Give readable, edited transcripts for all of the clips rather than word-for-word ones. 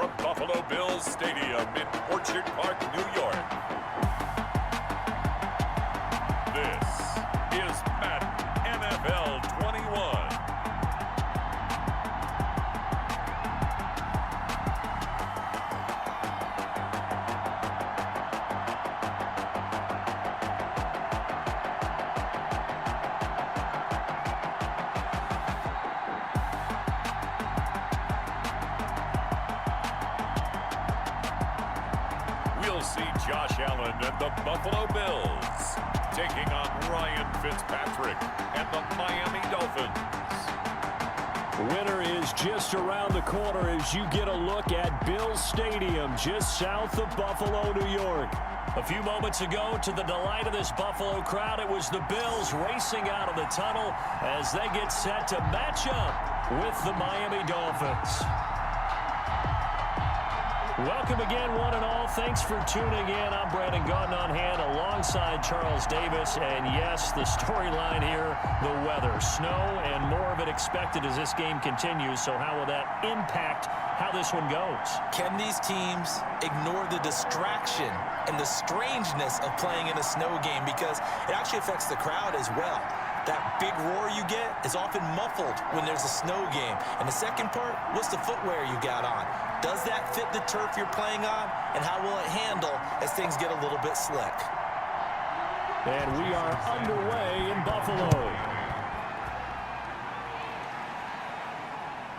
from Buffalo Bills Stadium in Orchard Park, New York. This is Madden NFL 21. We'll see Josh Allen and the Buffalo Bills taking on Ryan Fitzpatrick and the Miami Dolphins. Winter is just around the corner as you get a look at Bills Stadium just south of Buffalo, New York. A few moments ago, to the delight of this Buffalo crowd, it was the Bills racing out of the tunnel as they get set to match up with the Miami Dolphins. Welcome again, one and all. Thanks for tuning in. I'm Brandon Gaudin on hand alongside Charles Davis. And yes, the storyline here, the weather. Snow and more of it expected as this game continues. So how will that impact how this one goes? Can these teams ignore the distraction and the strangeness of playing in a snow game? Because it actually affects the crowd as well. That big roar you get is often muffled when there's a snow game. And the second part, what's the footwear you got on? Does that fit the turf you're playing on? And how will it handle as things get a little bit slick? And we are underway in Buffalo.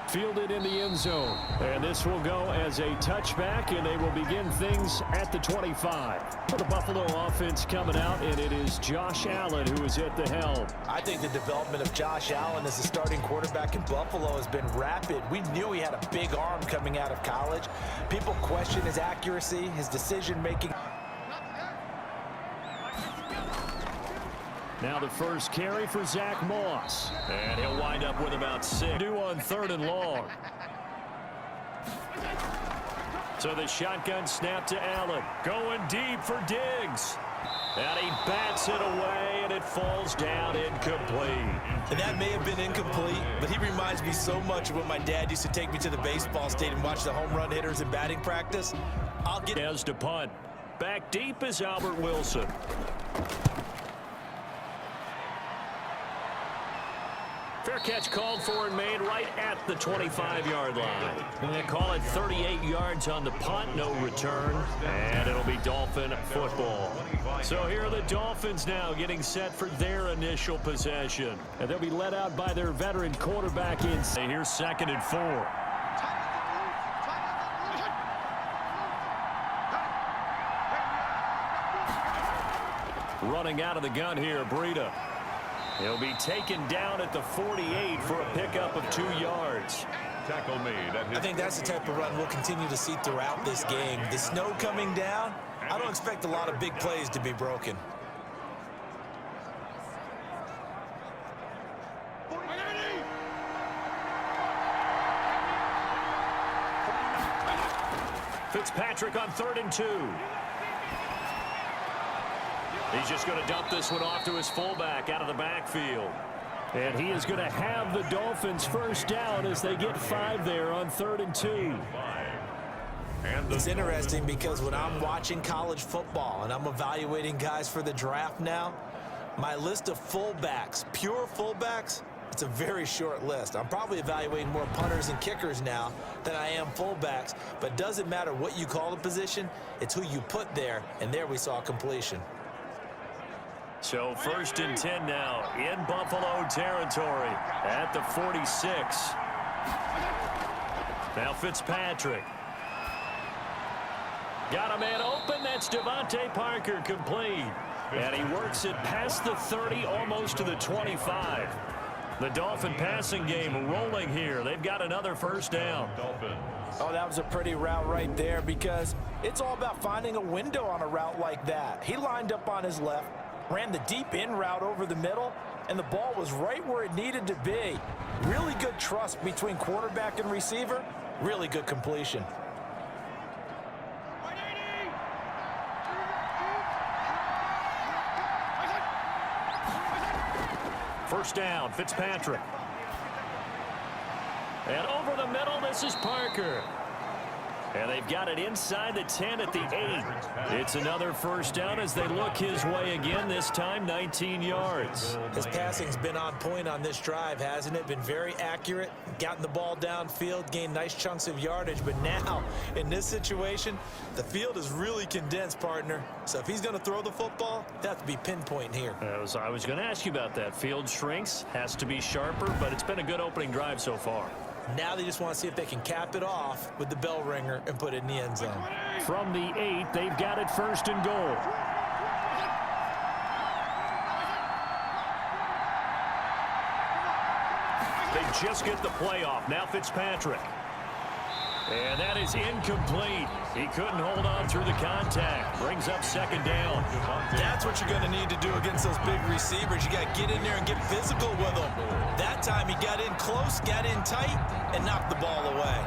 Fielded in the end zone. And this will go as a touchback, and they will begin things at the 25. For the Buffalo offense coming out, and it is Josh Allen who is at the helm. I think the development of Josh Allen as the starting quarterback in Buffalo has been rapid. We knew he had a big arm coming out of college. People question his accuracy, his decision-making. Now the first carry for Zach Moss. And he'll wind up with about 6. Due on 3rd and long. So the shotgun snap to Allen. Going deep for Diggs. And he bats it away, and it falls down incomplete. And that may have been incomplete, but he reminds me so much of when my dad used to take me to the baseball stadium and watch the home run hitters in batting practice. I'll get as to punt. Back deep is Albert Wilson. Fair catch called for and made right at the 25-yard line. And they call it 38 yards on the punt, no return. And it'll be Dolphin football. So here are the Dolphins now getting set for their initial possession. And they'll be led out by their veteran quarterback in. Here's 2nd and 4. Running out of the gun here, Breida. He'll be taken down at the 48 for a pickup of 2 yards. Tackle made. I think that's the type of run we'll continue to see throughout this game. The snow coming down, I don't expect a lot of big plays to be broken. Fitzpatrick on 3rd and 2. He's just going to dump this one off to his fullback out of the backfield. And he is going to have the Dolphins first down as they get 5 there on 3rd and 2. It's interesting because when I'm watching college football and I'm evaluating guys for the draft now, my list of fullbacks, pure fullbacks, it's a very short list. I'm probably evaluating more punters and kickers now than I am fullbacks, but it doesn't matter what you call the position, it's who you put there, and there we saw completion. So 1st and 10 now in Buffalo territory at the 46. Now Fitzpatrick. Got a man open. That's Devontae Parker complete. And he works it past the 30, almost to the 25. The Dolphin passing game rolling here. They've got another first down. Oh, that was a pretty route right there because it's all about finding a window on a route like that. He lined up on his left, ran the deep in route over the middle, and the ball was right where it needed to be. Really good trust between quarterback and receiver. Really good completion. First down, Fitzpatrick. And over the middle, this is Parker. And they've got it inside the 10 at the 8. It's another first down as they look his way again, this time 19 yards. His passing's been on point on this drive, hasn't it? Been very accurate, gotten the ball downfield, gained nice chunks of yardage. But now, in this situation, the field is really condensed, partner. So if he's going to throw the football, that has to be pinpoint here. I was going to ask you about that. Field shrinks, has to be sharper, but it's been a good opening drive so far. Now they just want to see if they can cap it off with the bell ringer and put it in the end zone. From the 8, they've got it first and goal. They just get the play off. Now Fitzpatrick. And that is incomplete. He couldn't hold on through the contact. Brings up second down. That's what you're going to need to do against those big receivers. You got to get in there and get physical with them. That time he got in close, got in tight, and knocked the ball away.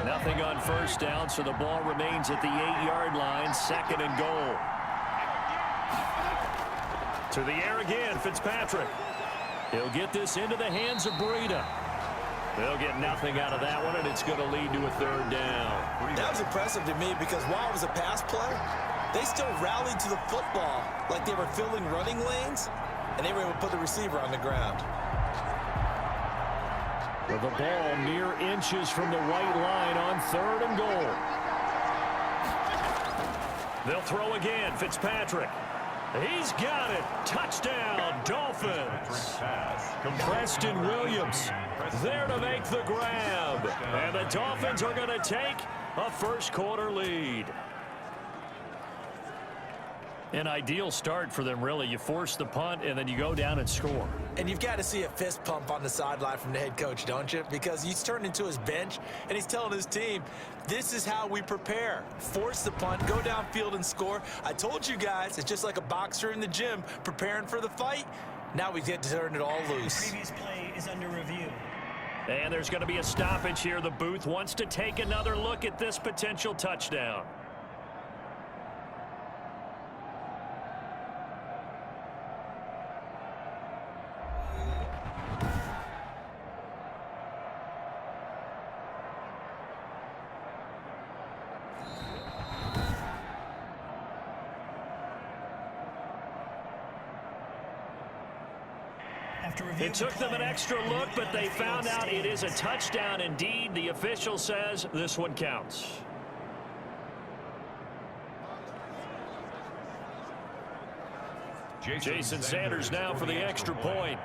Nothing on first down, so the ball remains at the 8-yard line. Second and goal. To the air again, Fitzpatrick. He'll get this into the hands of Breida. They'll get nothing out of that one, and it's going to lead to a third down. That was impressive to me because while it was a pass play, they still rallied to the football like they were filling running lanes, and they were able to put the receiver on the ground. With the ball mere inches from the white line on third and goal. They'll throw again, Fitzpatrick. He's got it. Touchdown, Dolphins. Preston Williams there to make the grab. And the Dolphins are going to take a first-quarter lead. An ideal start for them, really. You force the punt, and then you go down and score. And you've got to see a fist pump on the sideline from the head coach, don't you? Because he's turned into his bench, and he's telling his team, this is how we prepare. Force the punt, go downfield and score. I told you guys, it's just like a boxer in the gym preparing for the fight. Now we get to turn it all loose. The previous play is under review. And there's going to be a stoppage here. The booth wants to take another look at this potential touchdown. It took them an extra look, but they found out it is a touchdown indeed. The official says this one counts. Jason Sanders now for the extra point.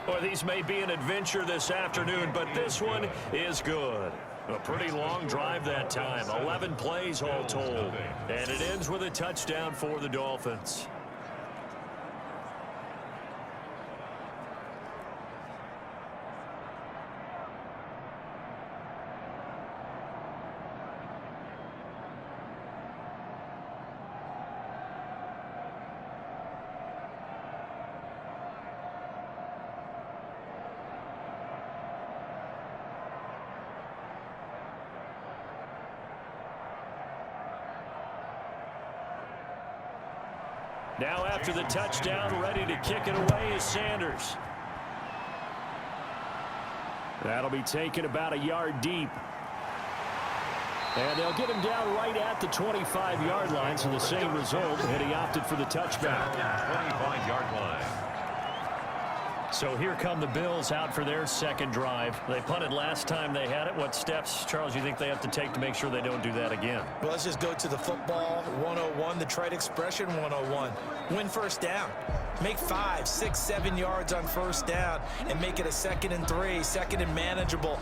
Boy, these may be an adventure this afternoon, but this one is good. A pretty long drive that time, 11 plays all told. And it ends with a touchdown for the Dolphins. Now after the touchdown, ready to kick it away is Sanders. That'll be taken about a yard deep. And they'll get him down right at the 25-yard line, so the same result, and he opted for the touchback. 25-yard line. So here come the Bills out for their second drive. They punted last time they had it. What steps, Charles, you think they have to take to make sure they don't do that again? Well, let's just go to the football 101, the trite expression 101. Win first down. Make 5, 6, 7 yards on first down and make it a 2nd and 3, 2nd and manageable.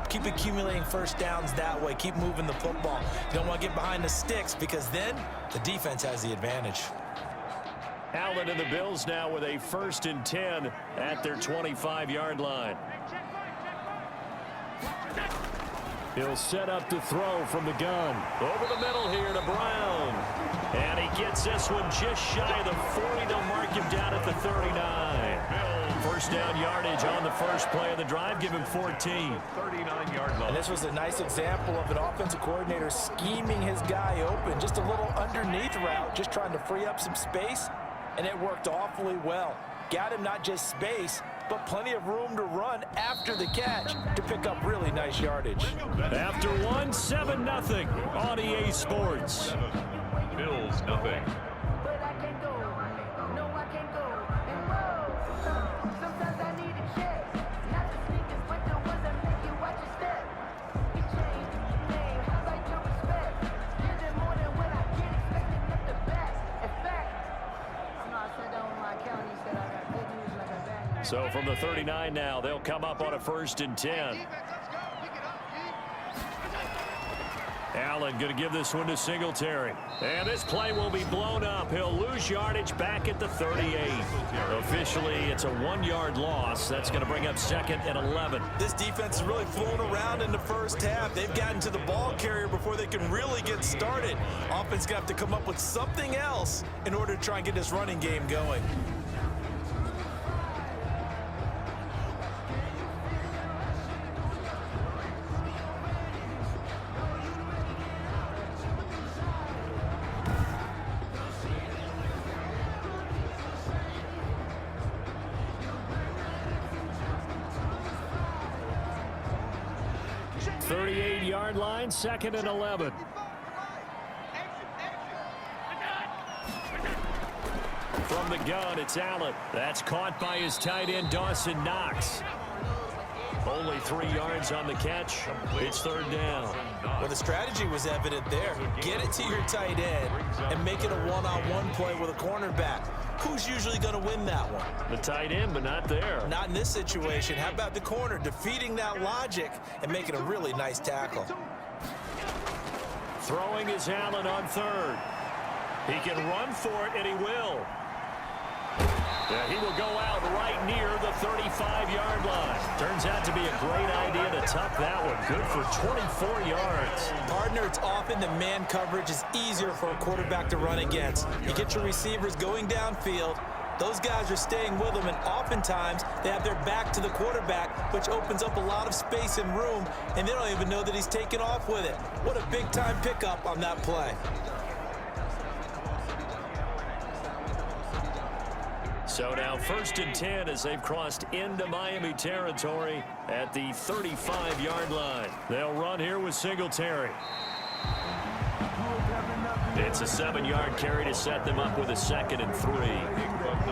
Keep accumulating first downs that way. Keep moving the football. You don't want to get behind the sticks because then the defense has the advantage. Allen and the Bills now with a 1st and 10 at their 25-yard line. He'll set up to throw from the gun. Over the middle here to Brown. And he gets this one just shy of the 40. They'll mark him down at the 39. first down yardage on the first play of the drive. Give him 14. 39-yard line. And this was a nice example of an offensive coordinator scheming his guy open. Just a little underneath route, just trying to free up some space, and it worked awfully well. Got him not just space, but plenty of room to run after the catch to pick up really nice yardage. After one, 7-0 on EA Sports. Bills, nothing. But I can't go. No, I can't go. And whoa, sometimes I need a check. Not the sneakers, but the ones that make you watch your step. You change your name, highlight your respect. Give them more than what I get, expecting them to back. In fact, I'm not sat down with my account. He said I got good news and I got bad news. So from the 39 now, they'll come up on a 1st and 10. Allen going to give this one to Singletary. And this play will be blown up. He'll lose yardage back at the 38. Officially, it's a 1-yard loss. That's going to bring up 2nd and 11. This defense is really flown around in the first half. They've gotten to the ball carrier before they can really get started. Offense going to have to come up with something else in order to try and get this running game going. Yard line, 2nd and 11. From the gun, it's Allen. That's caught by his tight end, Dawson Knox. Only 3 yards on the catch. It's 3rd down. Well, the strategy was evident there. Get it to your tight end and make it a one-on-one play with a cornerback. Who's usually going to win that one? The tight end, but not there. Not in this situation. How about the corner defeating that logic and making a really nice tackle? Throwing is Allen on 3rd. He can run for it, and he will. Yeah, he will go out right near the 35-yard line. Turns out to be a great idea to tuck that one. Good for 24 yards. Partner, it's often the man coverage is easier for a quarterback to run against. You get your receivers going downfield. Those guys are staying with them, and oftentimes they have their back to the quarterback, which opens up a lot of space and room, and they don't even know that he's taken off with it. What a big-time pickup on that play. So now 1st and 10 as they've crossed into Miami territory at the 35-yard line. They'll run here with Singletary. It's a 7-yard carry to set them up with a 2nd and 3.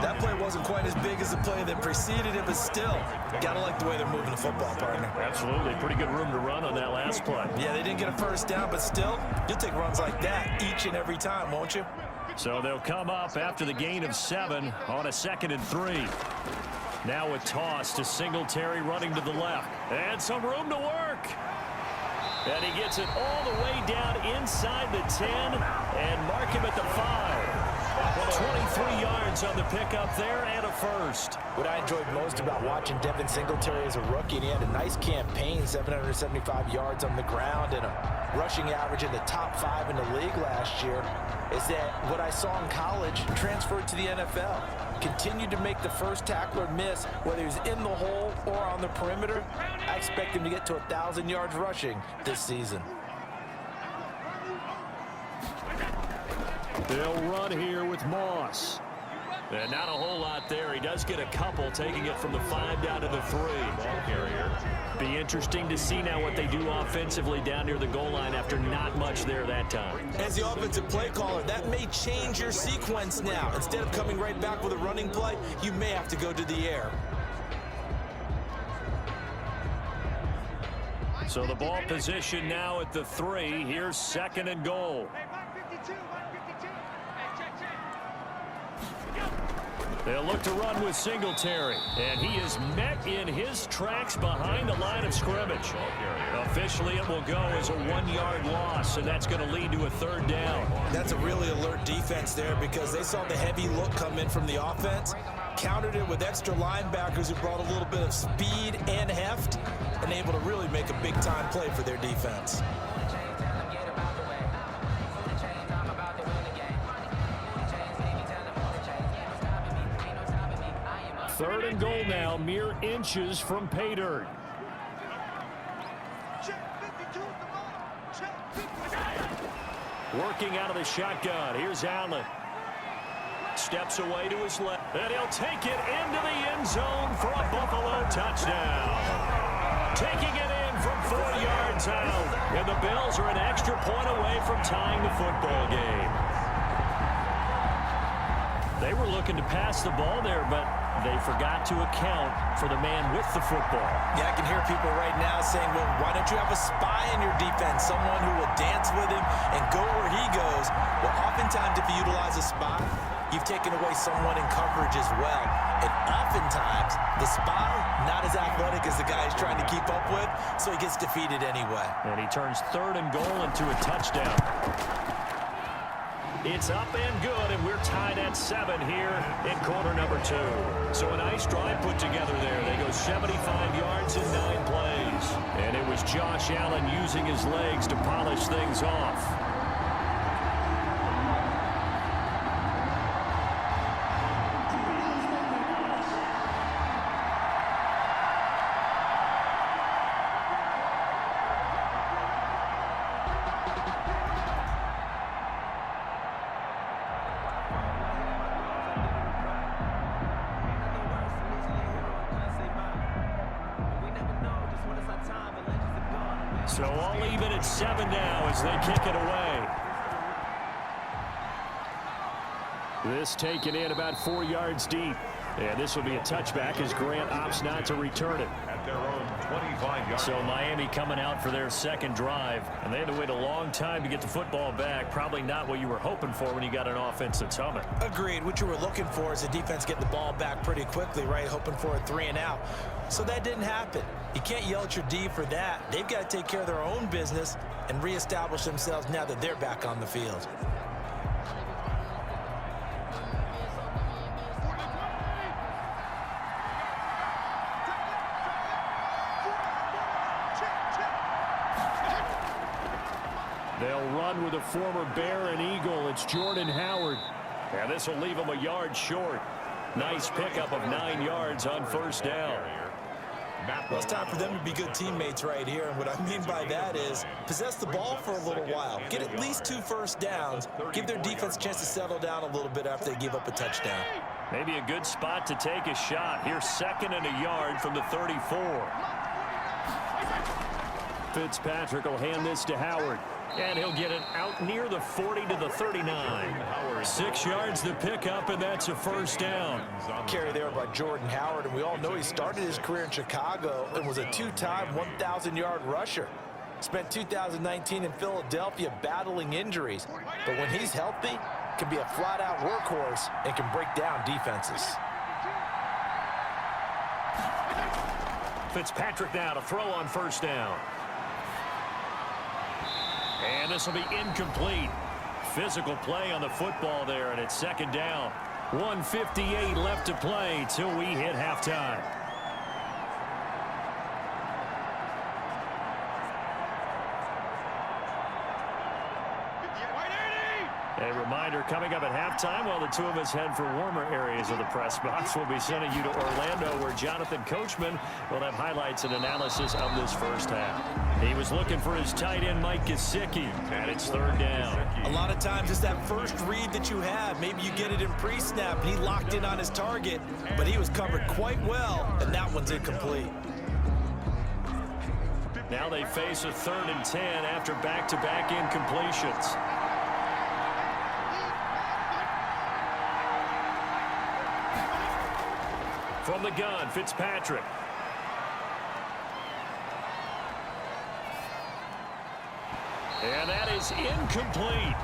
That play wasn't quite as big as the play that preceded it, but still, gotta like the way they're moving the football, partner. Absolutely. Pretty good room to run on that last play. Yeah, they didn't get a first down, but still, you'll take runs like that each and every time, won't you? So they'll come up after the gain of 7 on a 2nd and 3. Now a toss to Singletary running to the left. And some room to work. And he gets it all the way down inside the 10 and mark him at the 5. 23 yards on the pickup there and a 1st. What I enjoyed most about watching Devin Singletary as a rookie, and he had a nice campaign, 775 yards on the ground and a rushing average in the top 5 in the league last year, is that what I saw in college transferred to the NFL. Continued to make the first tackler miss, whether he's in the hole or on the perimeter. I expect him to get to 1,000 yards rushing this season. They'll run here with Moss. And not a whole lot there. He does get a couple, taking it from the 5 down to the 3. Ball carrier. Be interesting to see now what they do offensively down near the goal line after not much there that time. As the offensive play caller, that may change your sequence now. Instead of coming right back with a running play, you may have to go to the air. So the ball position now at the 3. Here's 2nd and goal. They'll look to run with Singletary, and he is met in his tracks behind the line of scrimmage. Officially, it will go as a 1-yard loss, and that's going to lead to a 3rd down. That's a really alert defense there because they saw the heavy look come in from the offense, countered it with extra linebackers who brought a little bit of speed and heft, and able to really make a big-time play for their defense. Third and goal now, mere inches from pay dirt. Working out of the shotgun. Here's Allen. Steps away to his left. And he'll take it into the end zone for a Buffalo touchdown. Taking it in from 4 yards out. And the Bills are an extra point away from tying the football game. They were looking to pass the ball there, but they forgot to account for the man with the football. Yeah, I can hear people right now saying, well, why don't you have a spy in your defense, someone who will dance with him and go where he goes? Well, oftentimes if you utilize a spy, you've taken away someone in coverage as well. And oftentimes, the spy, not as athletic as the guy he's trying to keep up with, so he gets defeated anyway. And he turns third and goal into a touchdown. It's up and good, and we're tied at 7 here in quarter number 2. So a nice drive put together there. They go 75 yards in 9 plays. And it was Josh Allen using his legs to polish things off. So all even at 7 now as they kick it away. This taken in about 4 yards deep. And this will be a touchback as Grant opts not to return it. At their own 25-yard. So Miami coming out for their second drive. And they had to wait a long time to get the football back. Probably not what you were hoping for when you got an offense that's humming. Agreed. What you were looking for is the defense getting the ball back pretty quickly, right? Hoping for a 3 and out. So that didn't happen. You can't yell at your D for that. They've got to take care of their own business and reestablish themselves now that they're back on the field. They'll run with a former Bear and Eagle. It's Jordan Howard. And this will leave him a yard short. Nice pickup of 9 yards on first down. Well, it's time for them to be good teammates right here. And what I mean by that is possess the ball for a little while. Get at least 2 first downs. Give their defense a chance to settle down a little bit after they give up a touchdown. Maybe a good spot to take a shot. Here's 2nd and a yard from the 34. Fitzpatrick will hand this to Howard. And he'll get it out near the 40 to the 39. 6 yards the pickup, and that's a first down. Carry there by Jordan Howard, and we all know he started his career in Chicago and was a 2-time 1,000-yard rusher. Spent 2019 in Philadelphia battling injuries, but when he's healthy, can be a flat-out workhorse and can break down defenses. Fitzpatrick now to throw on first down. And this will be incomplete. Physical play on the football there, and it's 2nd down. 1:58 left to play till we hit halftime. A reminder, coming up at halftime, while the two of us head for warmer areas of the press box, we'll be sending you to Orlando, where Jonathan Coachman will have highlights and analysis of this first half. He was looking for his tight end, Mike Gesicki, and it's 3rd down. A lot of times it's that first read that you have. Maybe you get it in pre-snap, and he locked in on his target, but he was covered quite well, and that one's incomplete. Now they face a 3rd and 10 after back-to-back incompletions. From the gun, Fitzpatrick. And that is incomplete.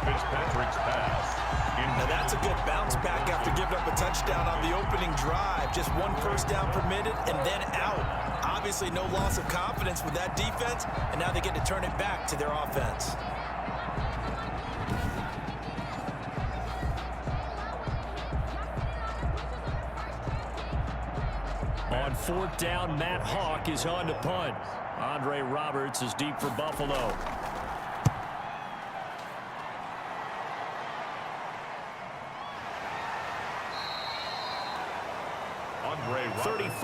Fitzpatrick's pass. Now that's a good bounce back after giving up a touchdown on the opening drive. Just 1 first down permitted and then out. Obviously no loss of confidence with that defense, and now they get to turn it back to their offense. On 4th down, Matt Hawk is on to punt. Andre Roberts is deep for Buffalo.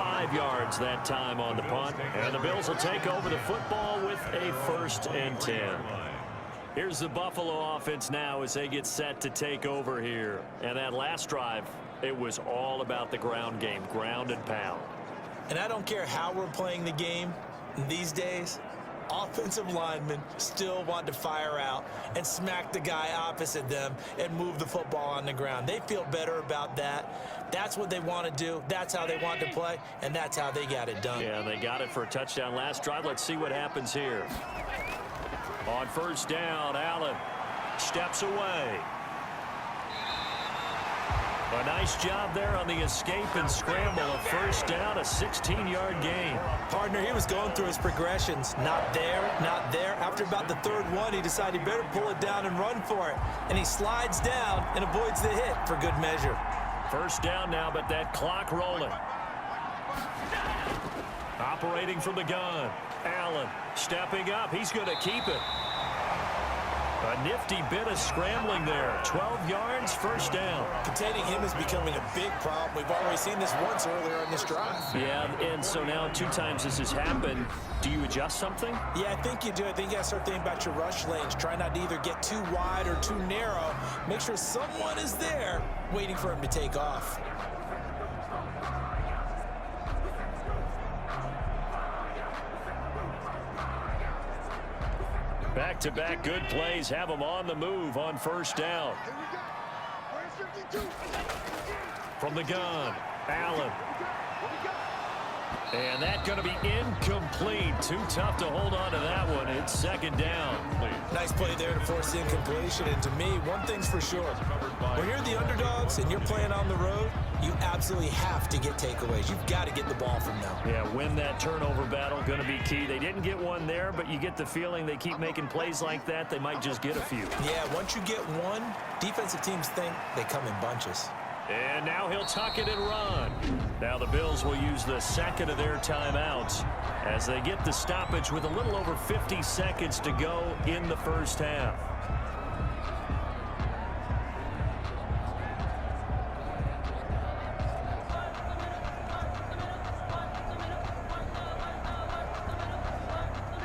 5 yards that time on the punt. And the Bills will take over the football with a 1st and 10. Here's the Buffalo offense now as they get set to take over here. And that last drive, it was all about the ground game, ground and pound. And I don't care how we're playing the game these days, offensive linemen still want to fire out and smack the guy opposite them and move the football on the ground. They feel better about that. That's what they want to do. That's how they want to play, and that's how they got it done. Yeah, they got it for a touchdown last drive. Let's see what happens here. On 1st down, Allen steps away. A nice job there on the escape and scramble. A 1st down, a 16-yard gain. Partner, he was going through his progressions. Not there, not there. After about the 3rd one, he decided he better pull it down and run for it. And he slides down and avoids the hit for good measure. 1st down now, but that clock rolling. Operating from the gun. Allen stepping up. He's going to keep it. A nifty bit of scrambling there. 12 yards, 1st down. Containing him is becoming a big problem. We've already seen this once earlier in this drive. Yeah, and so now 2 times this has happened. Do you adjust something? Yeah, I think you do. I think you got to start thinking about your rush lanes. Try not to either get too wide or too narrow. Make sure someone is there waiting for him to take off. Back-to-back good plays have them on the move on 1st down. From the gun, Allen. And that's going to be incomplete. Too tough to hold on to that one. It's 2nd down. Nice play there to force the incompletion. And to me, one thing's for sure. When you're the underdogs and you're playing on the road, you absolutely have to get takeaways. You've got to get the ball from them. Yeah, win that turnover battle, going to be key. They didn't get one there, but you get the feeling they keep making plays like that, they might just get a few. Yeah, once you get one, defensive teams think they come in bunches. And now he'll tuck it and run. Now the Bills will use the 2nd of their timeouts as they get the stoppage with a little over 50 seconds to go in the 1st half.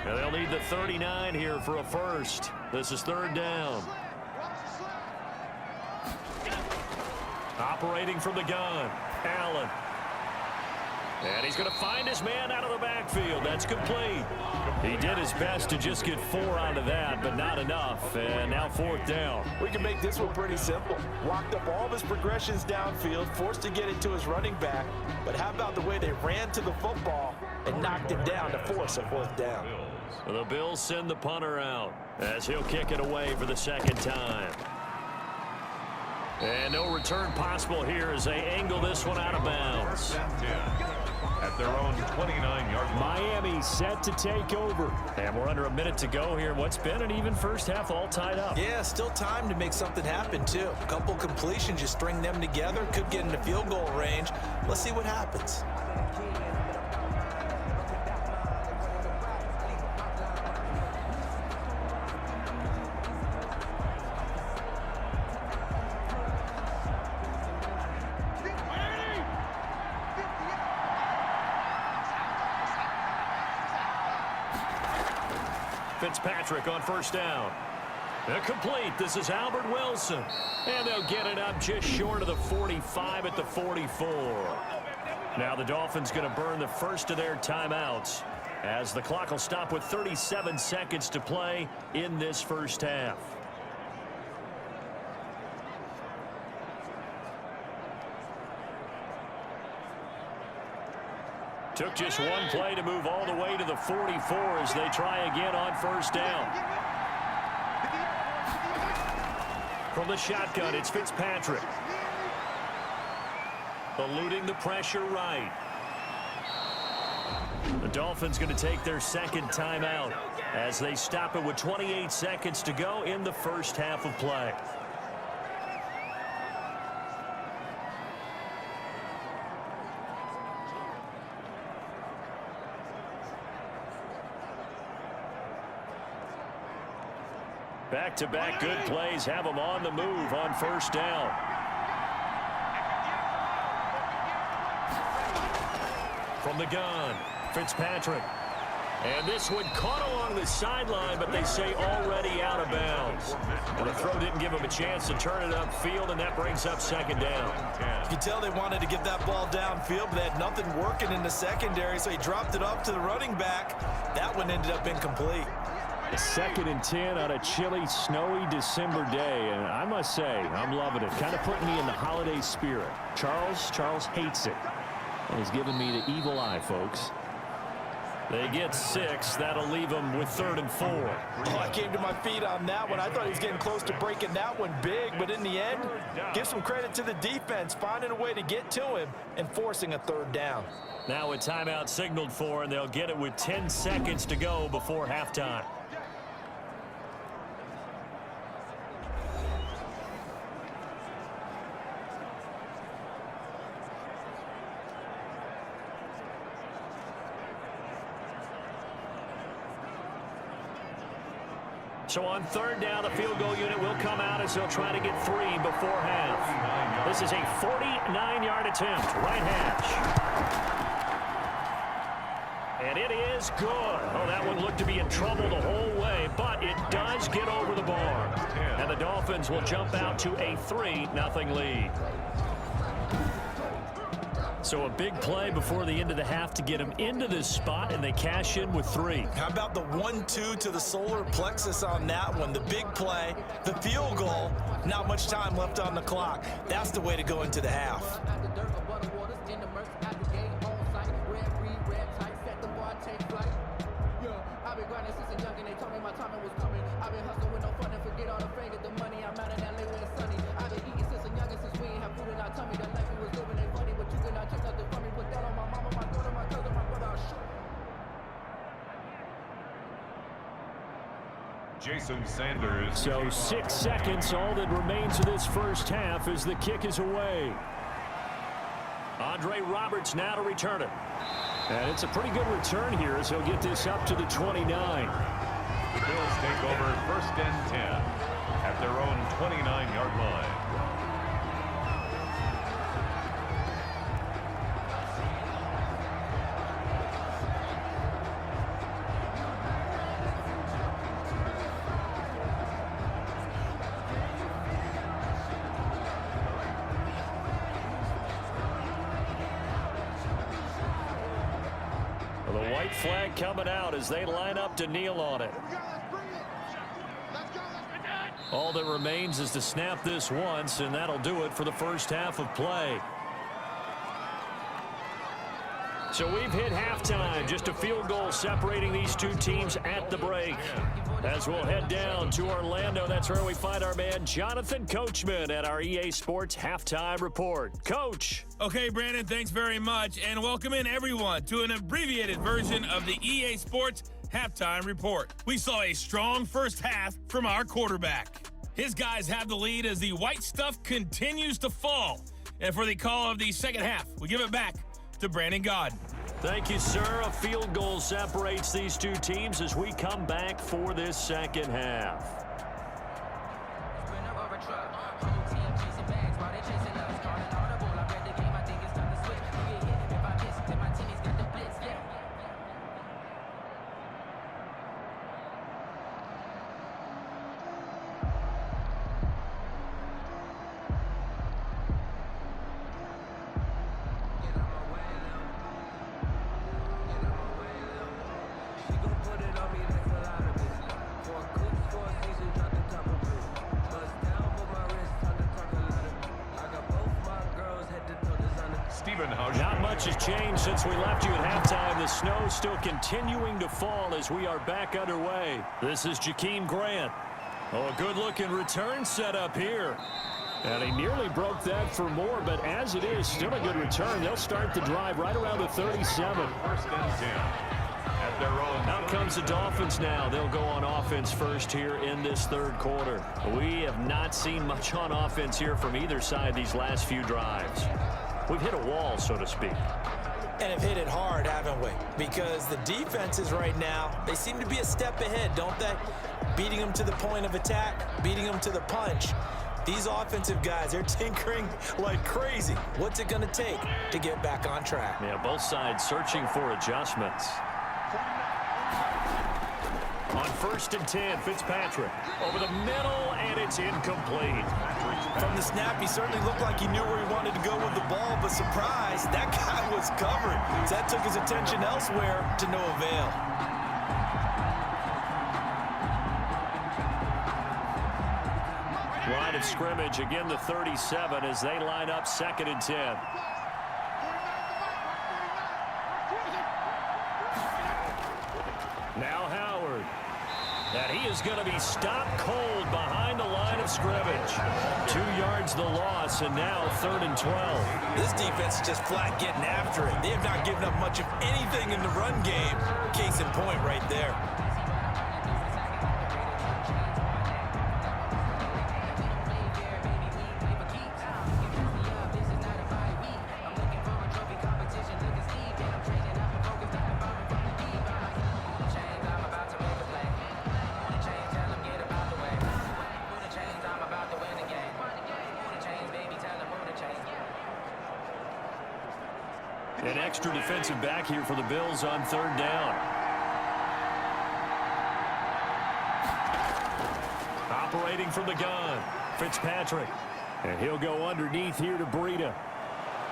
Now they'll need the 39 here for a 1st. This is 3rd down. Operating from the gun, Allen. And he's going to find his man out of the backfield. That's complete. He did his best to just get 4 out of that, but not enough. And now 4th down. We can make this one pretty simple. Locked up all of his progressions downfield, forced to get it to his running back. But how about the way they ran to the football and knocked him down to force a 4th down? The Bills send the punter out as he'll kick it away for the 2nd time. And no return possible here as they angle this one out of bounds. At their own 29-yard line. Miami set to take over. And we're under a minute to go here. What's been an even 1st half all tied up. Yeah, still time to make something happen, too. A couple completions, you string them together, could get into field goal range. Let's see what happens. Fitzpatrick on 1st down. They're complete. This is Albert Wilson. And they'll get it up just short of the 45 at the 44. Now the Dolphins going to burn the 1st of their timeouts as the clock will stop with 37 seconds to play in this 1st half. Took just one play to move all the way to the 44 as they try again on 1st down. From the shotgun, it's Fitzpatrick. Eluding the pressure right. The Dolphins going to take their 2nd timeout as they stop it with 28 seconds to go in the 1st half of play. Back-to-back good plays have them on the move on 1st down. from the gun. Fitzpatrick. And this one caught along the sideline, but they say already out of bounds. And the throw didn't give him a chance to turn it upfield, and that brings up second down. You can tell they wanted to get that ball downfield, but they had nothing working in the secondary, so he dropped it off to the running back. That one ended up incomplete. 2nd and 10 on a chilly, snowy December day, and I must say, I'm loving it. Kind of putting me in the holiday spirit. Charles hates it. And he's giving me the evil eye, folks. They get 6. That'll leave them with 3rd and 4. Oh, I came to my feet on that one. I thought he was getting close to breaking that one big, but in the end, give some credit to the defense, finding a way to get to him and forcing a 3rd down. Now a timeout signaled for, and they'll get it with 10 seconds to go before halftime. So on 3rd down, the field goal unit will come out as they'll try to get 3 before half. This is a 49-yard attempt, right hash. And it is good. Oh, that one looked to be in trouble the whole way, but it does get over the bar. And the Dolphins will jump out to a 3-0 lead. So a big play before the end of the half to get them into this spot, and they cash in with 3. How about the 1-2 to the solar plexus on that one? The big play, the field goal, not much time left on the clock. That's the way to go into the half. Jason Sanders. So 6 seconds, all that remains of this first half as the kick is away. Andre Roberts now to return it. And it's a pretty good return here as he'll get this up to the 29. The Bills take over 1st and 10 at their own 29-yard line. The white flag coming out as they line up to kneel on it. All that remains is to snap this once, and that'll do it for the first half of play. So we've hit halftime, just a field goal separating these two teams at the break. As we'll head down to Orlando, that's where we find our man Jonathan Coachman at our EA Sports Halftime Report. Coach. Okay, Brandon, thanks very much, and welcome in everyone to an abbreviated version of the EA Sports Halftime Report. We saw a strong first half from our quarterback. His guys have the lead as the white stuff continues to fall. And for the call of the second half, we give it back to Brandon Gaudin. Thank you, sir. A field goal separates these two teams as we come back for this second half. Not much has changed since we left you at halftime. The snow still continuing to fall as we are back underway. This is Jakeem Grant. Oh, a good-looking return set up here. And he nearly broke that for more, but as it is, still a good return. They'll start the drive right around the 37. 1st and 10 at their own. Out comes the Dolphins now. They'll go on offense first here in this third quarter. We have not seen much on offense here from either side these last few drives. We've hit a wall, so to speak. And have hit it hard, haven't we? Because the defenses right now, they seem to be a step ahead, don't they? Beating them to the point of attack, beating them to the punch. These offensive guys, they're tinkering like crazy. What's it going to take to get back on track? Yeah, both sides searching for adjustments. On 1st and 10, Fitzpatrick over the middle, and it's incomplete. From the snap, he certainly looked like he knew where he wanted to go with the ball, but surprise, that guy was covered. So that took his attention elsewhere to no avail. Line of scrimmage, again the 37 as they line up 2nd and 10. Now Howard. And he is going to be stopped cold behind the line of scrimmage. 2 yards the loss, and now 3rd and 12. This defense is just flat getting after it. They have not given up much of anything in the run game. Case in point right there. An extra defensive back here for the Bills on 3rd down. Operating from the gun, Fitzpatrick. And he'll go underneath here to Breida.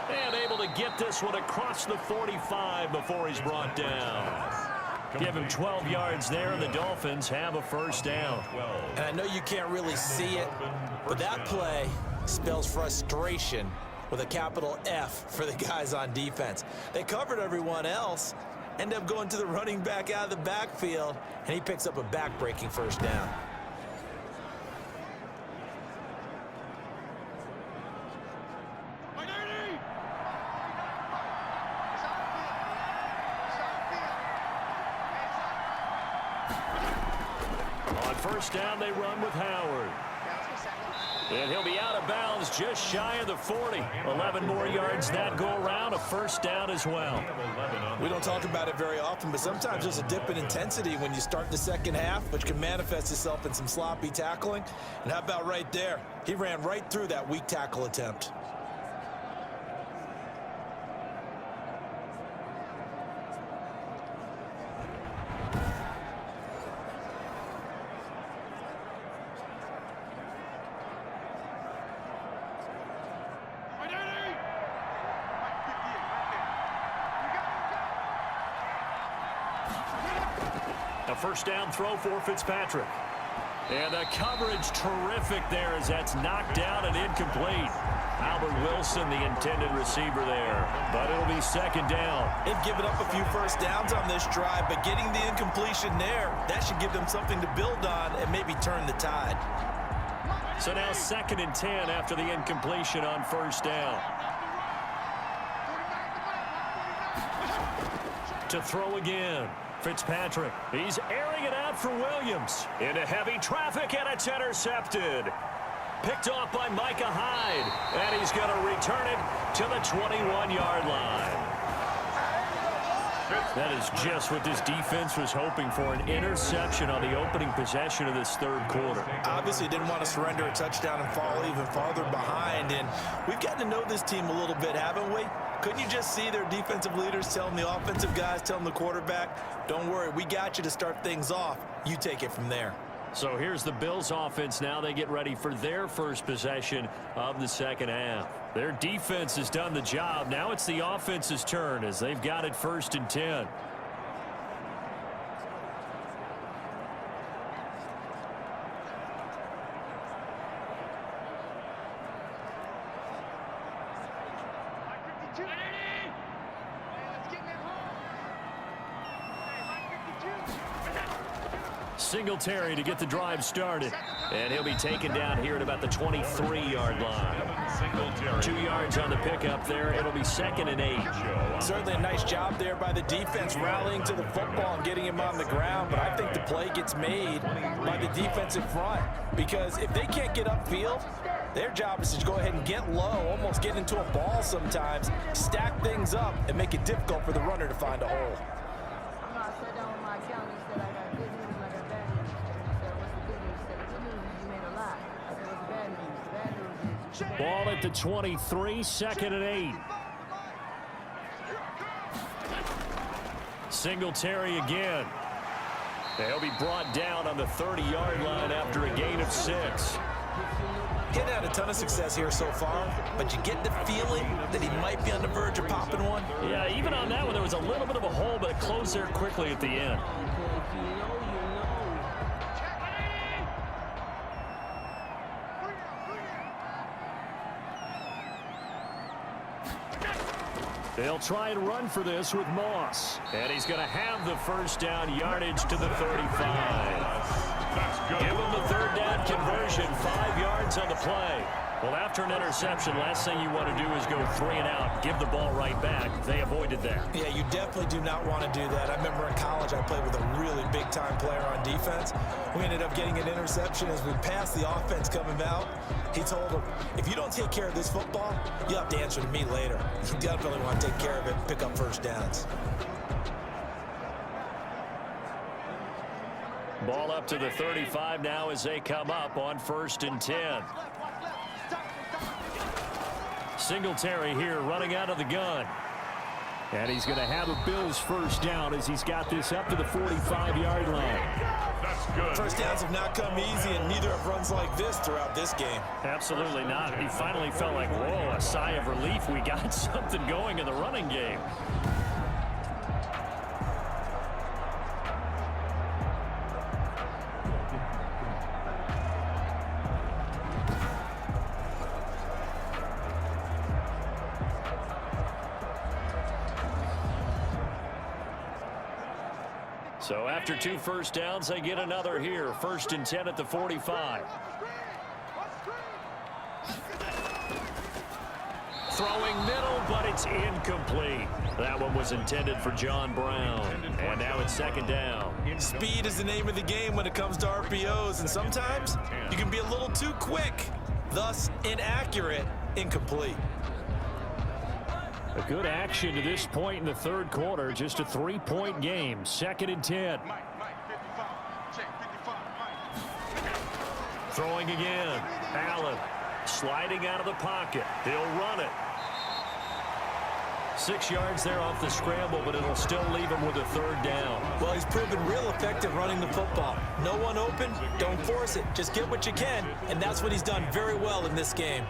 And able to get this one across the 45 before he's brought down. Give him 12 yards there, and the Dolphins have a 1st down. And I know you can't really see it, but that play spells frustration with a capital F for the guys on defense. They covered everyone else, end up going to the running back out of the backfield, and he picks up a back-breaking 1st down. On 1st down, they run with Howard. And he'll be out of bounds just shy of the 40. 11 more yards that go around, a 1st down as well. We don't talk about it very often, but sometimes there's a dip in intensity when you start the 2nd half, which can manifest itself in some sloppy tackling. And how about right there? He ran right through that weak tackle attempt. A 1st down throw for Fitzpatrick. And the coverage terrific there as that's knocked down and incomplete. Albert Wilson, the intended receiver there. But it'll be 2nd down. They've given up a few 1st downs on this drive, but getting the incompletion there, that should give them something to build on and maybe turn the tide. So now 2nd and 10 after the incompletion on 1st down. To throw again. Fitzpatrick, he's airing it out for Williams. Into heavy traffic, and it's intercepted. Picked off by Micah Hyde, and he's going to return it to the 21-yard line. That is just what this defense was hoping for, an interception on the opening possession of this 3rd quarter. Obviously didn't want to surrender a touchdown and fall even farther behind, and we've gotten to know this team a little bit, haven't we? Couldn't you just see their defensive leaders telling the offensive guys, telling the quarterback, don't worry, we got you to start things off. You take it from there. So here's the Bills offense now. They get ready for their 1st possession of the 2nd half. Their defense has done the job. Now it's the offense's turn as they've got it 1st and 10. Singletary to get the drive started. And he'll be taken down here at about the 23-yard line. 2 yards on the pickup there. It'll be 2nd and 8. Certainly a nice job there by the defense rallying to the football and getting him on the ground. But I think the play gets made by the defensive front. Because if they can't get upfield, their job is to go ahead and get low, almost get into a ball sometimes, stack things up, and make it difficult for the runner to find a hole. Ball at the 23, 2nd and 8. Singletary again. They'll be brought down on the 30-yard line after a gain of 6. Getting had a ton of success here so far, but you get the feeling that he might be on the verge of popping one. Yeah, even on that one, there was a little bit of a hole, but it closed there quickly at the end. They'll try and run for this with Moss. And he's going to have the first down, yardage to the 35. That's good. Give him the third down conversion, 5 yards on the play. Well, after an interception, last thing you want to do is go 3 and out, give the ball right back. They avoided that. Yeah, you definitely do not want to do that. I remember in college I played with a really big-time player on defense. We ended up getting an interception as we passed the offense coming out. He told him, if you don't take care of this football, you'll have to answer to me later. You definitely want to take care of it, pick up first downs. Ball up to the 35 now as they come up on 1st and 10. Singletary here running out of the gun. And he's going to have a Bills first down as he's got this up to the 45-yard line. That's good. First downs have not come easy, and neither have runs like this throughout this game. Absolutely not. He finally felt like, whoa, a sigh of relief. We got something going in the running game. So after 2 first downs, they get another here. 1st and 10 at the 45. Throwing middle, but it's incomplete. That one was intended for John Brown. And now it's 2nd down. Speed is the name of the game when it comes to RPOs, and sometimes you can be a little too quick, thus inaccurate, incomplete. A good action to this point in the 3rd quarter. Just a 3-point game. 2nd and 10. Throwing again. Allen sliding out of the pocket. He'll run it. 6 yards there off the scramble, but it'll still leave him with a 3rd down. Well, he's proven real effective running the football. No one open, don't force it. Just get what you can, and that's what he's done very well in this game.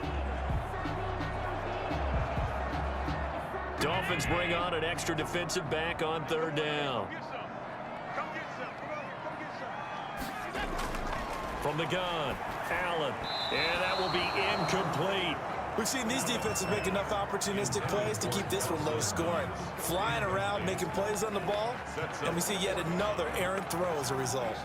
Dolphins bring on an extra defensive back on 3rd down. From the gun, Allen, and that will be incomplete. We've seen these defenses make enough opportunistic plays to keep this one low scoring. Flying around, making plays on the ball, and we see yet another errant throw as a result.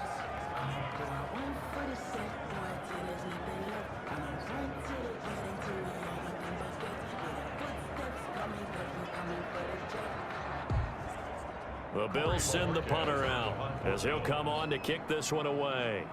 The Bills send the punter out as he'll come on to kick this one away.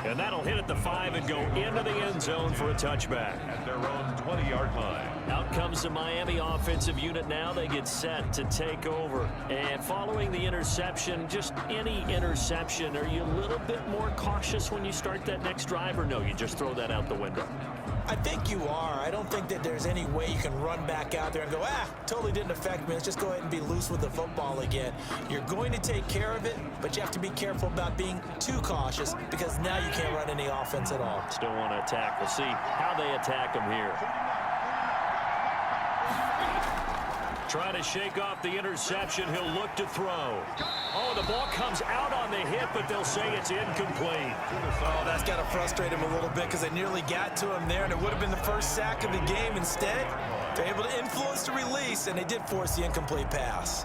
And that'll hit at the 5 and go into the end zone for a touchback. At their own 20-yard line. Out comes the Miami offensive unit now. They get set to take over. And following the interception, just any interception, are you a little bit more cautious when you start that next drive, or no, you just throw that out the window? I think you are. I don't think that there's any way you can run back out there and go, totally didn't affect me. Let's just go ahead and be loose with the football again. You're going to take care of it, but you have to be careful about being too cautious because now you can't run any offense at all. Still want to attack. We'll see how they attack them here. Trying to shake off the interception. He'll look to throw. Oh, the ball comes out on the hit, but they'll say it's incomplete. Oh, that's got to frustrate him a little bit because they nearly got to him there, and it would have been the first sack of the game. Instead, they're able to influence the release, and they did force the incomplete pass.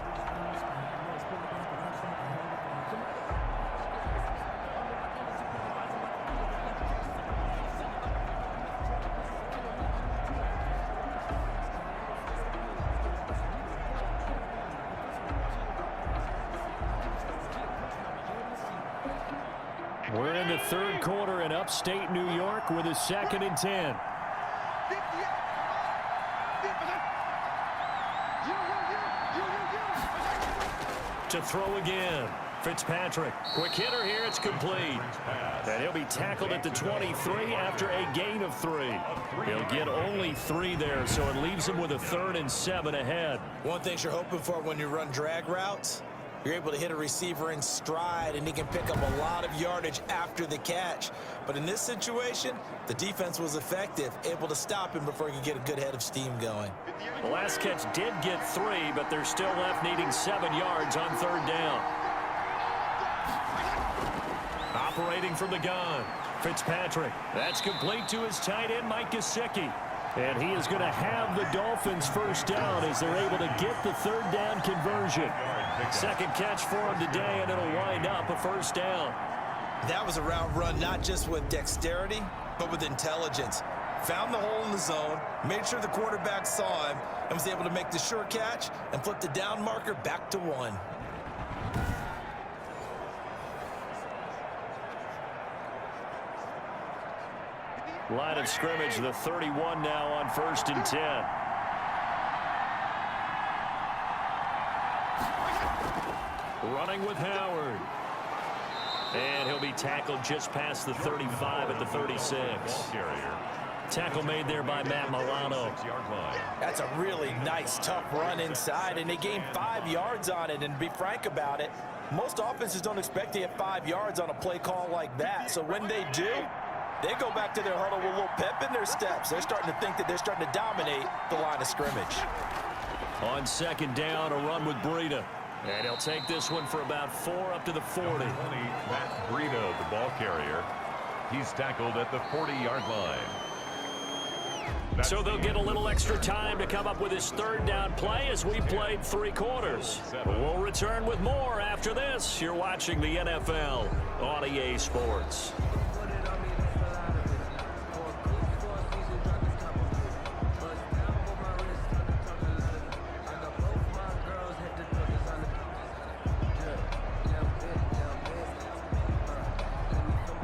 We're in the 3rd quarter in upstate New York with a 2nd and 10. to throw again. Fitzpatrick, quick hitter here, it's complete. And he'll be tackled at the 23 after a gain of 3. He'll get only 3 there, so it leaves him with a 3rd and 7 ahead. One thing you're hoping for when you run drag routes, you're able to hit a receiver in stride, and he can pick up a lot of yardage after the catch. But in this situation, the defense was effective, able to stop him before he could get a good head of steam going. The last catch did get 3, but they're still left needing 7 yards on 3rd down. Operating from the gun, Fitzpatrick. That's complete to his tight end, Mike Gesicki. And he is going to have the Dolphins first down as they're able to get the 3rd down conversion. Second catch for him today, and it'll wind up a first down. That was a route run not just with dexterity, but with intelligence. Found the hole in the zone, made sure the quarterback saw him, and was able to make the short catch and flip the down marker back to 1. Line of scrimmage, the 31 now on 1st and 10. Running with Howard. And he'll be tackled just past the 35 at the 36. Tackle made there by Matt Milano. That's a really nice, tough run inside, and they gained 5 yards on it. And to be frank about it, most offenses don't expect to get 5 yards on a play call like that. So when they do, they go back to their huddle with a little pep in their steps. They're starting to think that they're starting to dominate the line of scrimmage. On 2nd down, a run with Breida. And he'll take this one for about 4 up to the 40. Matt Breida, the ball carrier. He's tackled at the 40-yard line. So they'll get a little extra time to come up with his 3rd down play as we played 3 quarters. We'll return with more after this. You're watching the NFL on EA Sports.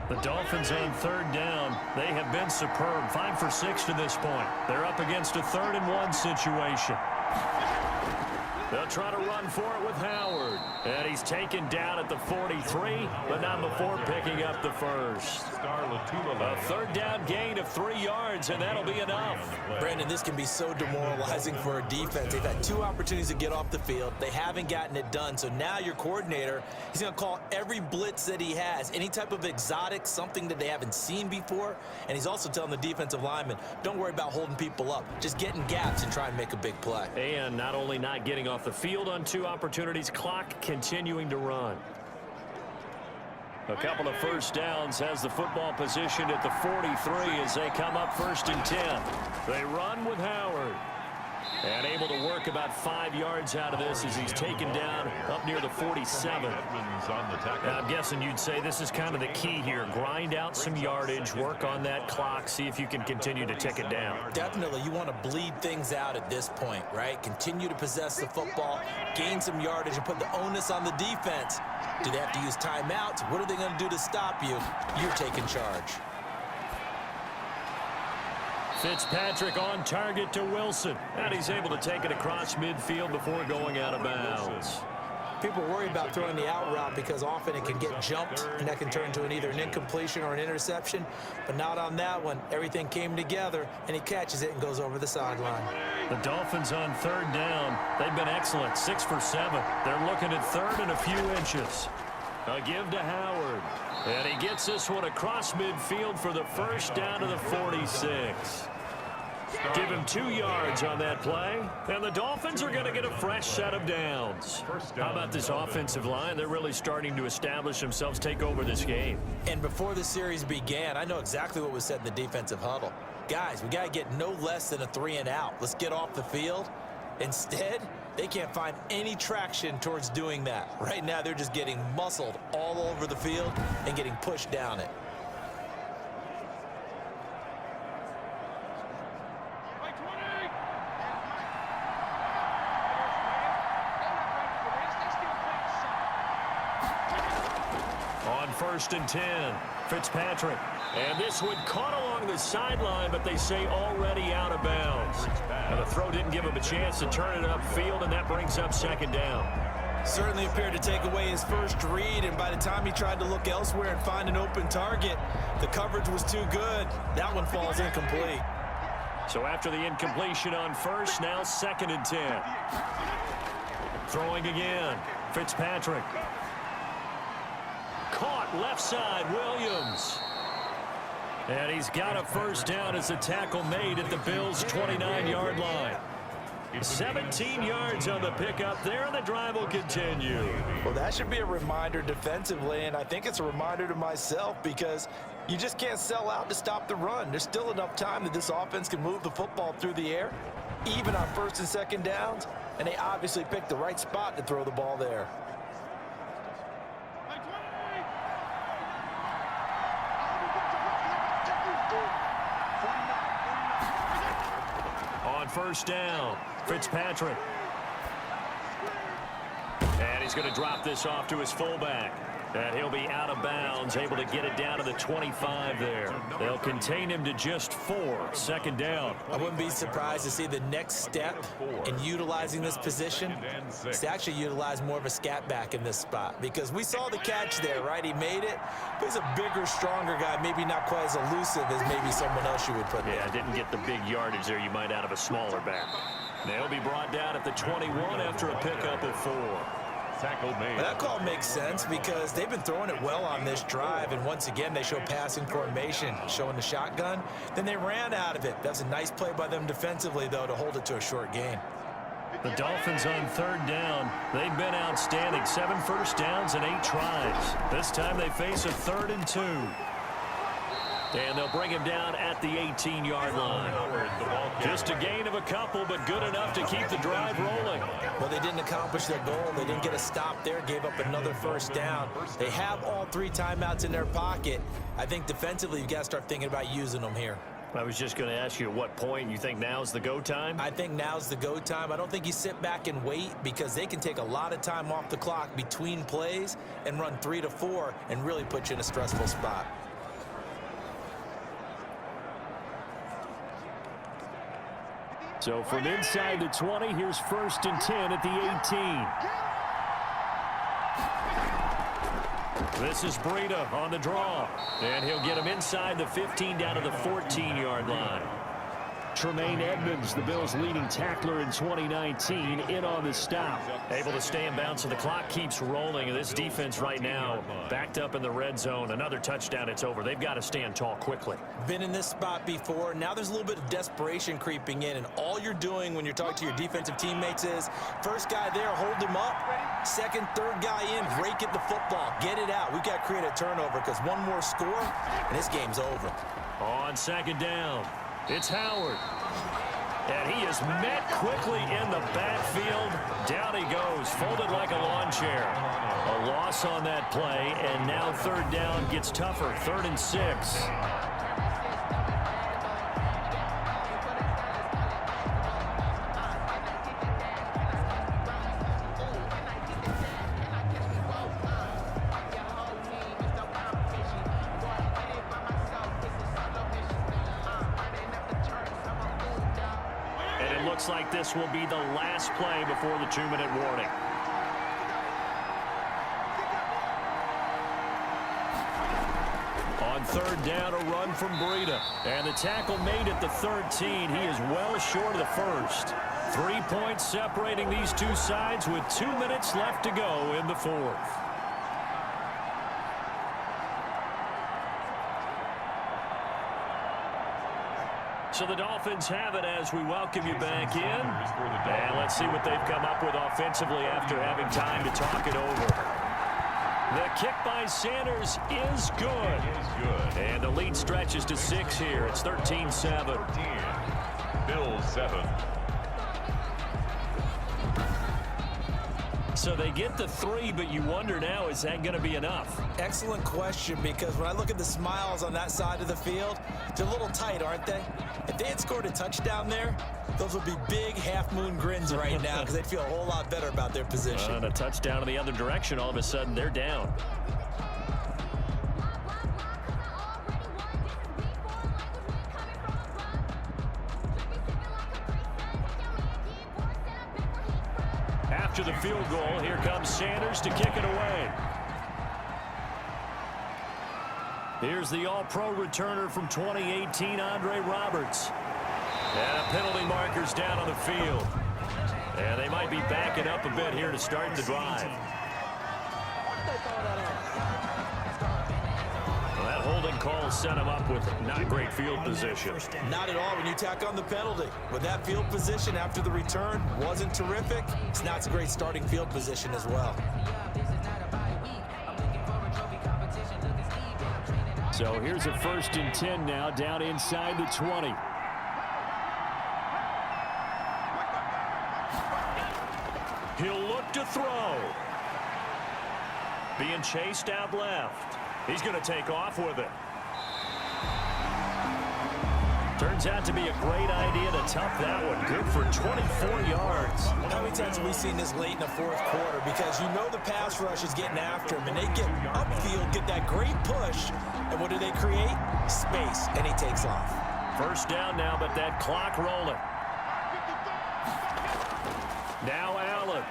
The Dolphins on 3rd down. They have been superb. 5 for 6 to this point. They're up against a 3rd and 1 situation. They'll try to run for it with Howard. And he's taken down at the 43, but not before picking up the first. A 3rd down gain of 3 yards, and that'll be enough. Brandon, this can be so demoralizing for a defense. They've had 2 opportunities to get off the field. They haven't gotten it done. So now your coordinator, he's going to call every blitz that he has, any type of exotic, something that they haven't seen before. And he's also telling the defensive lineman, don't worry about holding people up. Just get in gaps and try and make a big play. And not only not getting off the field on 2 opportunities, clock continuing to run. A couple of first downs, has the football position at the 43 as they come up 1st and 10. They run with Howard. And able to work about 5 yards out of this as he's taken down up near the 47. Now, I'm guessing you'd say this is kind of the key here. Grind out some yardage, work on that clock, see if you can continue to tick it down. Definitely, you want to bleed things out at this point, right? Continue to possess the football, gain some yardage, and put the onus on the defense. Do they have to use timeouts? What are they going to do to stop you? You're taking charge. Fitzpatrick on target to Wilson. And he's able to take it across midfield before going out of bounds. People worry about throwing the out route because often it can get jumped, and that can turn into either an incompletion or an interception. But not on that one. Everything came together, and he catches it and goes over the sideline. The Dolphins on 3rd down. They've been excellent, 6 for 7. They're looking at 3rd and a few inches. A give to Howard. And he gets this one across midfield for the first down to the 46. Give him 2 yards on that play, and the Dolphins are going to get a fresh set of downs. How about this offensive line? They're really starting to establish themselves, take over this game. And before the series began, I know exactly what was said in the defensive huddle. Guys, we got to get no less than a 3 and out. Let's get off the field. Instead, they can't find any traction towards doing that. Right now, they're just getting muscled all over the field and getting pushed down it. On 1st and 10, Fitzpatrick. And this one caught along the sideline, but they say already out of bounds. And the throw didn't give him a chance to turn it upfield, and that brings up 2nd down. Certainly appeared to take away his first read, and by the time he tried to look elsewhere and find an open target, the coverage was too good. That one falls incomplete. So after the incompletion on first, now 2nd and 10. Throwing again, Fitzpatrick. Caught left side, Williams. And he's got a first down as the tackle made at the Bills' 29-yard line. 17 yards on the pickup there, and the drive will continue. Well, that should be a reminder defensively, and I think it's a reminder to myself because you just can't sell out to stop the run. There's still enough time that this offense can move the football through the air, even on 1st and 2nd downs, and they obviously picked the right spot to throw the ball there. On 1st down, Fitzpatrick. And he's going to drop this off to his fullback. And he'll be out of bounds, able to get it down to the 25 there. They'll contain him to just 4, 2nd down. I wouldn't be surprised to see the next step in utilizing this position is to actually utilize more of a scat back in this spot, because we saw the catch there, right? He made it. But he's a bigger, stronger guy, maybe not quite as elusive as maybe someone else you would put there. Yeah, didn't get the big yardage there you might out of a smaller back. They'll be brought down at the 21 after a pickup of 4. Well, that call makes sense because they've been throwing it well on this drive, and once again they show passing formation, showing the shotgun. Then they ran out of it. That's a nice play by them defensively, though, to hold it to a short gain. The Dolphins on 3rd down. They've been outstanding. 7 first downs and 8 tries. This time they face a 3rd and 2. And they'll bring him down at the 18-yard line. Just a gain of a couple, but good enough to keep the drive rolling. Well, they didn't accomplish their goal. They didn't get a stop there, gave up another first down. They have all 3 timeouts in their pocket. I think defensively you've got to start thinking about using them here. I was just going to ask you at what point you think now's the go time? I think now's the go time. I don't think you sit back and wait, because they can take a lot of time off the clock between plays and run 3 to 4 and really put you in a stressful spot. So from inside the 20, here's 1st and 10 at the 18. This is Breida on the draw. And he'll get him inside the 15 down to the 14-yard line. Tremaine Edmonds, the Bills' leading tackler in 2019, in on the stop. Able to stay in bounds, so the clock keeps rolling. And this defense right now backed up in the red zone. Another touchdown, it's over. They've got to stand tall quickly. Been in this spot before. Now there's a little bit of desperation creeping in. And all you're doing when you're talking to your defensive teammates is, first guy there, hold him up. 2nd, 3rd guy in, break at the football. Get it out. We've got to create a turnover, because one more score, and this game's over. On 2nd down, it's Howard. And he is met quickly in the backfield. Down he goes, folded like a lawn chair. A loss on that play, and now 3rd down gets tougher. 3rd and 6. Looks like this will be the last play before the 2-minute warning. On 3rd down, a run from Breida. And the tackle made at the 13. He is well short of the 1st. 3 points separating these two sides with 2 minutes left to go in the 4th. So the Dolphins have it as we welcome you back in. And let's see what they've come up with offensively after having time to talk it over. The kick by Sanders is good. And the lead stretches to 6 here. It's 13-7. Bills 7. So they get the 3, but you wonder now, is that going to be enough? Excellent question, because when I look at the smiles on that side of the field, they're a little tight, aren't they? If they had scored a touchdown there, those would be big half-moon grins right now, because they'd feel a whole lot better about their position. And a touchdown in the other direction, all of a sudden they're down. After the field goal, here comes Sanders to kick it away. Here's the All-Pro returner from 2018, Andre Roberts. And a penalty marker's down on the field. And they might be backing up a bit here to start the drive. Well, that holding call set him up with not great field position. Not at all when you tack on the penalty. With that field position after the return wasn't terrific, it's not a great starting field position as well. So here's a 1st and 10 now, down inside the 20. He'll look to throw. Being chased out left. He's going to take off with it. Turns out to be a great idea to tough that one. Good for 24 yards. How many times have we seen this late in the 4th quarter? Because you know the pass rush is getting after him, and they get upfield, get that great push, and what do they create? Space, and he takes off. 1st down now, but that clock rolling. Now Allen.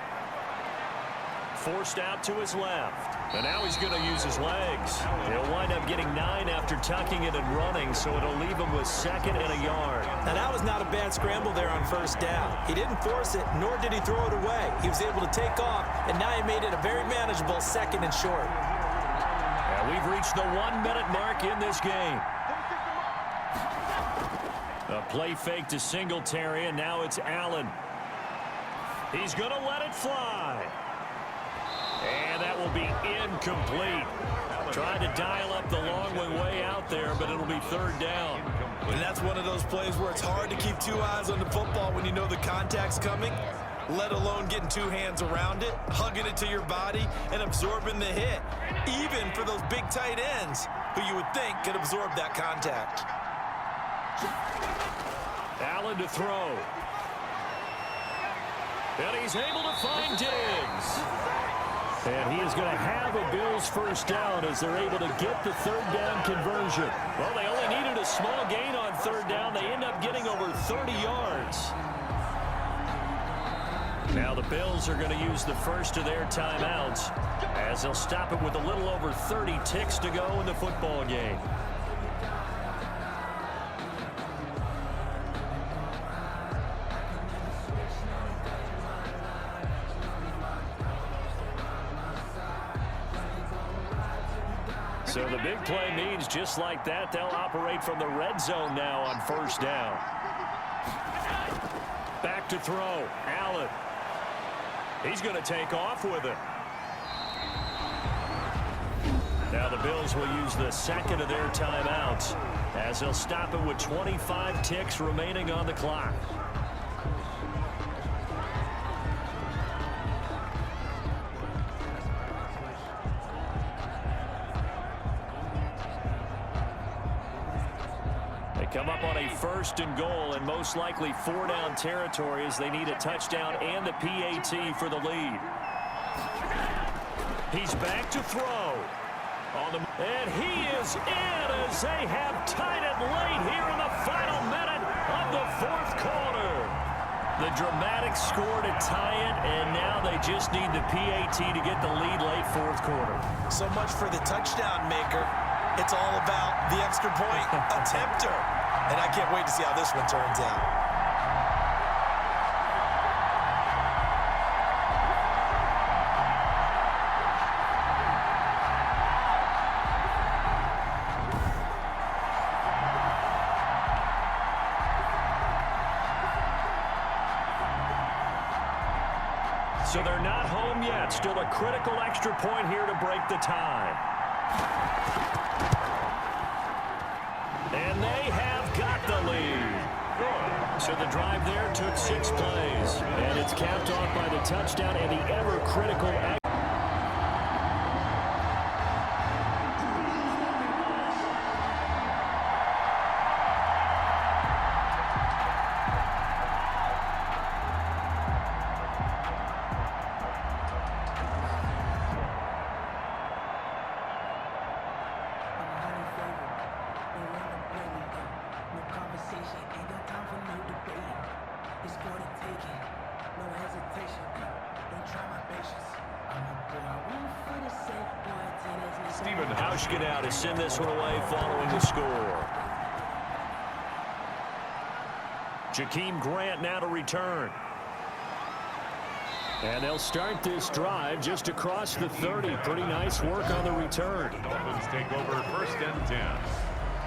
Forced out to his left. And now he's going to use his legs. He'll wind up getting 9 after tucking it and running, so it'll leave him with 2nd and a yard. Now that was not a bad scramble there on 1st down. He didn't force it, nor did he throw it away. He was able to take off, and now he made it a very manageable 2nd and short. And we've reached the 1-minute mark in this game. A play fake to Singletary, and now it's Allen. He's going to let it fly. And that will be incomplete. Trying to dial up the long way out there, but it'll be 3rd down. And that's one of those plays where it's hard to keep 2 eyes on the football when you know the contact's coming, let alone getting 2 hands around it, hugging it to your body, and absorbing the hit, even for those big tight ends who you would think could absorb that contact. Allen to throw. And he's able to find Diggs. And he is going to have a Bills 1st down as they're able to get the 3rd down conversion. Well, they only needed a small gain on 3rd down. They end up getting over 30 yards. Now the Bills are going to use the first of their timeouts as they'll stop it with a little over 30 ticks to go in the football game. So the big play means just like that, they'll operate from the red zone now on 1st down. Back to throw. Allen. He's going to take off with it. Now the Bills will use the 2nd of their timeouts as they'll stop it with 25 ticks remaining on the clock. Come up on a 1st and goal and most likely 4-down territory as they need a touchdown and the PAT for the lead. He's back to throw. And he is in as they have tied it late here in the final minute of the 4th quarter. The dramatic score to tie it, and now they just need the PAT to get the lead late 4th quarter. So much for the touchdown maker. It's all about the extra point attempter. And I can't wait to see how this one turns out. So they're not home yet. Still a critical extra point here to break the tie. And they have got the lead. So the drive there took 6 plays. And it's capped off by the touchdown and the ever-critical Stephen Hauschka to send this one away following the score. Jakeem Grant now to return. And they'll start this drive just across the 30. Pretty nice work on the return. Dolphins take over 1st and 10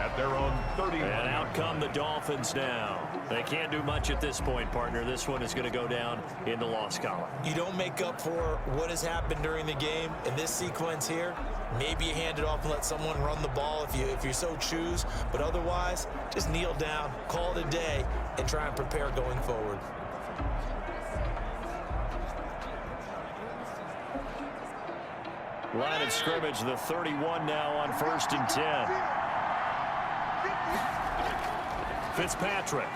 at their own 30. And out come the Dolphins now. They can't do much at this point, partner. This one is going to go down in the loss column. You don't make up for what has happened during the game in this sequence here. Maybe you hand it off and let someone run the ball if you so choose. But otherwise, just kneel down, call it a day, and try and prepare going forward. Line of scrimmage, the 31 now on 1st and 10. Fitzpatrick.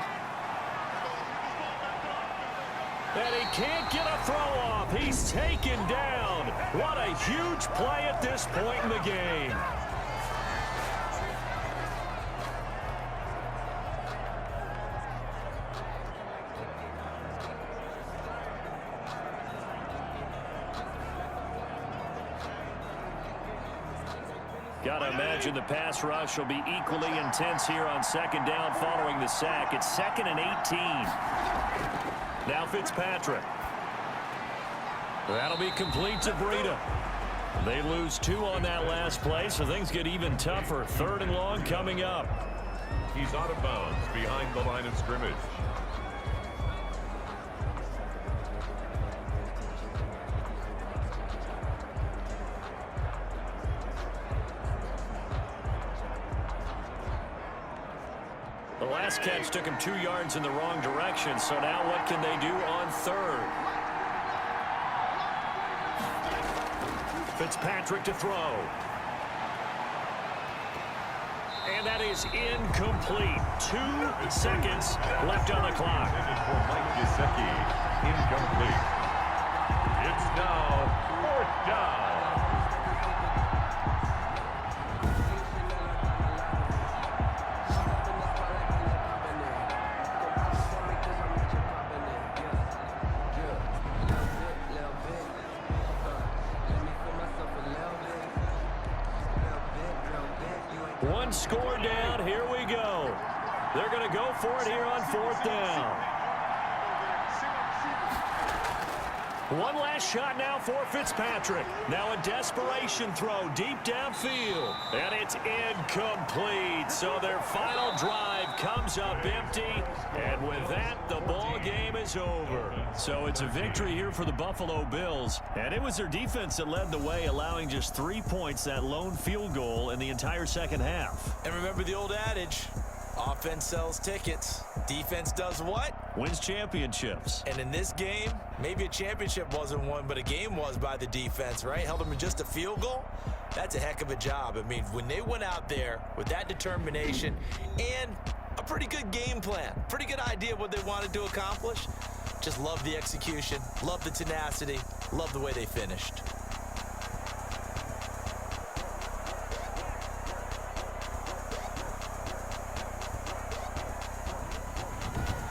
And he can't get a throw off. He's taken down. What a huge play at this point in the game. Got to imagine the pass rush will be equally intense here on 2nd down following the sack. It's 2nd and 18. Now Fitzpatrick. That'll be complete to Breida. They lose 2 on that last play, so things get even tougher. 3rd and long coming up. He's out of bounds behind the line of scrimmage. The last catch took him 2 yards in the wrong direction, so now what can they do on 3rd? Fitzpatrick to throw. And that is incomplete. 2 seconds left on the clock. For Mike Gesicki, incomplete. It's now 4th down. One score down. Here we go. They're going to go for it here on 4th down. One last shot now for Fitzpatrick. Now a desperation throw deep downfield. And it's incomplete. So their final drive comes up empty. And with that, the ball game is over. So it's a victory here for the Buffalo Bills. And it was their defense that led the way, allowing just 3 points, that lone field goal in the entire 2nd half. And remember the old adage, offense sells tickets. Defense does what? Wins championships. And in this game, maybe a championship wasn't won, but a game was by the defense, right? Held them to just a field goal. That's a heck of a job. I mean, when they went out there with that determination and a pretty good game plan, pretty good idea what they wanted to accomplish, just love the execution, love the tenacity, love the way they finished.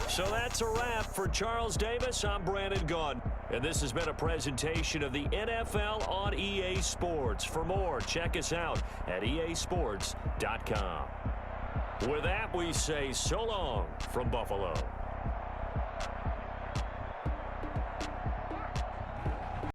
So that's a wrap for Charles Davis. I'm Brandon Gunn. And this has been a presentation of the NFL on EA Sports. For more, check us out at easports.com. With that, we say so long from Buffalo.